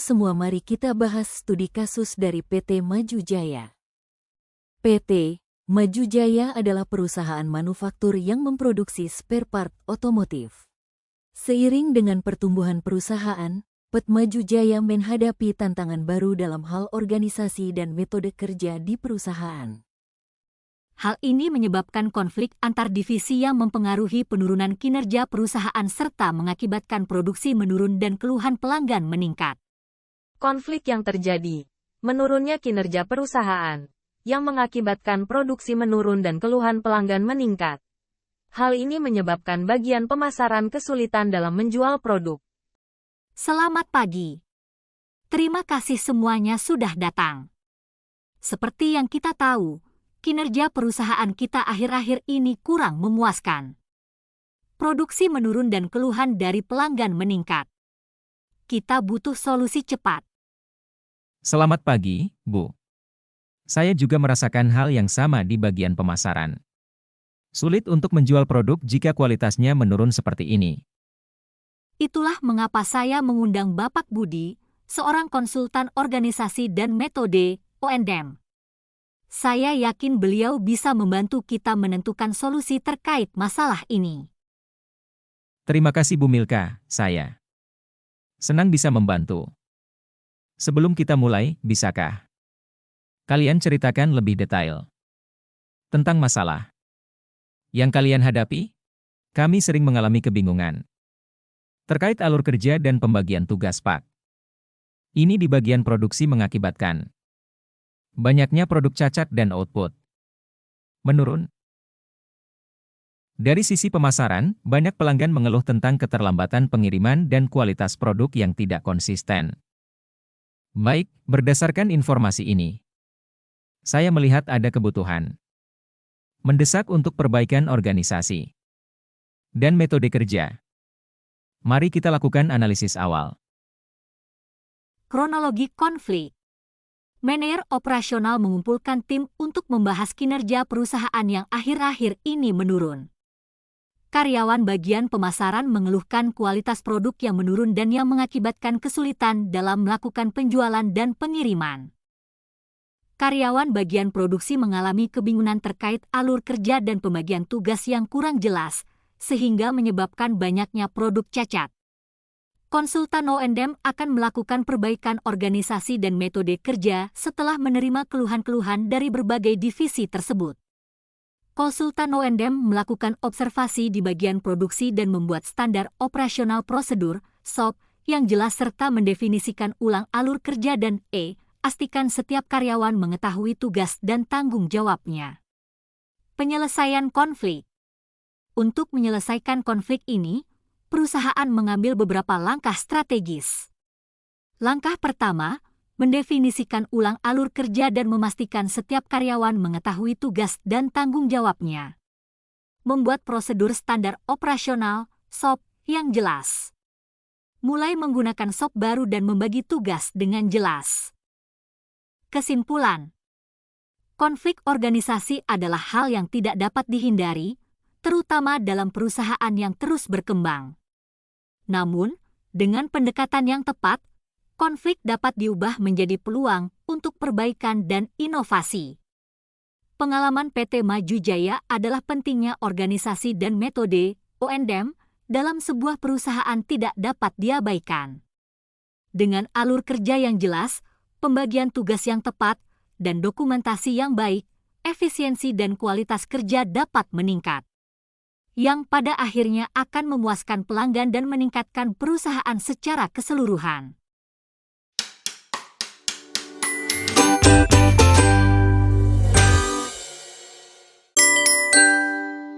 semua, mari kita bahas studi kasus dari PT Maju Jaya. PT Maju Jaya adalah perusahaan manufaktur yang memproduksi spare part otomotif. Seiring dengan pertumbuhan perusahaan, PT Maju Jaya menghadapi tantangan baru dalam hal organisasi dan metode kerja di perusahaan. Hal ini menyebabkan konflik antar divisi yang mempengaruhi penurunan kinerja perusahaan serta mengakibatkan produksi menurun dan keluhan pelanggan meningkat. Konflik yang terjadi, menurunnya kinerja perusahaan, yang mengakibatkan produksi menurun dan keluhan pelanggan meningkat. Hal ini menyebabkan bagian pemasaran kesulitan dalam menjual produk. Selamat pagi. Terima kasih semuanya sudah datang. Seperti yang kita tahu, kinerja perusahaan kita akhir-akhir ini kurang memuaskan. Produksi menurun dan keluhan dari pelanggan meningkat. Kita butuh solusi cepat. Selamat pagi, Bu. Saya juga merasakan hal yang sama di bagian pemasaran. Sulit untuk menjual produk jika kualitasnya menurun seperti ini. Itulah mengapa saya mengundang Bapak Budi, seorang konsultan organisasi dan metode O&M. Saya yakin beliau bisa membantu kita menentukan solusi terkait masalah ini. Terima kasih Bu Milka, saya senang bisa membantu. Sebelum kita mulai, bisakah kalian ceritakan lebih detail tentang masalah yang kalian hadapi? Kami sering mengalami kebingungan terkait alur kerja dan pembagian tugas, Pak. Ini di bagian produksi mengakibatkan banyaknya produk cacat dan output menurun. Dari sisi pemasaran, banyak pelanggan mengeluh tentang keterlambatan pengiriman dan kualitas produk yang tidak konsisten. Baik, berdasarkan informasi ini, saya melihat ada kebutuhan mendesak untuk perbaikan organisasi dan metode kerja. Mari kita lakukan analisis awal. Kronologi konflik. Manajer operasional mengumpulkan tim untuk membahas kinerja perusahaan yang akhir-akhir ini menurun. Karyawan bagian pemasaran mengeluhkan kualitas produk yang menurun dan yang mengakibatkan kesulitan dalam melakukan penjualan dan pengiriman. Karyawan bagian produksi mengalami kebingungan terkait alur kerja dan pembagian tugas yang kurang jelas, sehingga menyebabkan banyaknya produk cacat. Konsultan O&M akan melakukan perbaikan organisasi dan metode kerja setelah menerima keluhan-keluhan dari berbagai divisi tersebut. Konsultan O&M melakukan observasi di bagian produksi dan membuat standar operasional prosedur (SOP) yang jelas serta mendefinisikan ulang alur kerja dan pastikan setiap karyawan mengetahui tugas dan tanggung jawabnya. Penyelesaian konflik. Untuk menyelesaikan konflik ini, perusahaan mengambil beberapa langkah strategis. Langkah pertama, mendefinisikan ulang alur kerja dan memastikan setiap karyawan mengetahui tugas dan tanggung jawabnya. Membuat prosedur standar operasional (SOP) yang jelas. Mulai menggunakan SOP baru dan membagi tugas dengan jelas. Kesimpulan. Konflik organisasi adalah hal yang tidak dapat dihindari, terutama dalam perusahaan yang terus berkembang. Namun, dengan pendekatan yang tepat, konflik dapat diubah menjadi peluang untuk perbaikan dan inovasi. Pengalaman PT Maju Jaya adalah pentingnya organisasi dan metode O&M dalam sebuah perusahaan tidak dapat diabaikan. Dengan alur kerja yang jelas, pembagian tugas yang tepat, dan dokumentasi yang baik, efisiensi dan kualitas kerja dapat meningkat, yang pada akhirnya akan memuaskan pelanggan dan meningkatkan perusahaan secara keseluruhan.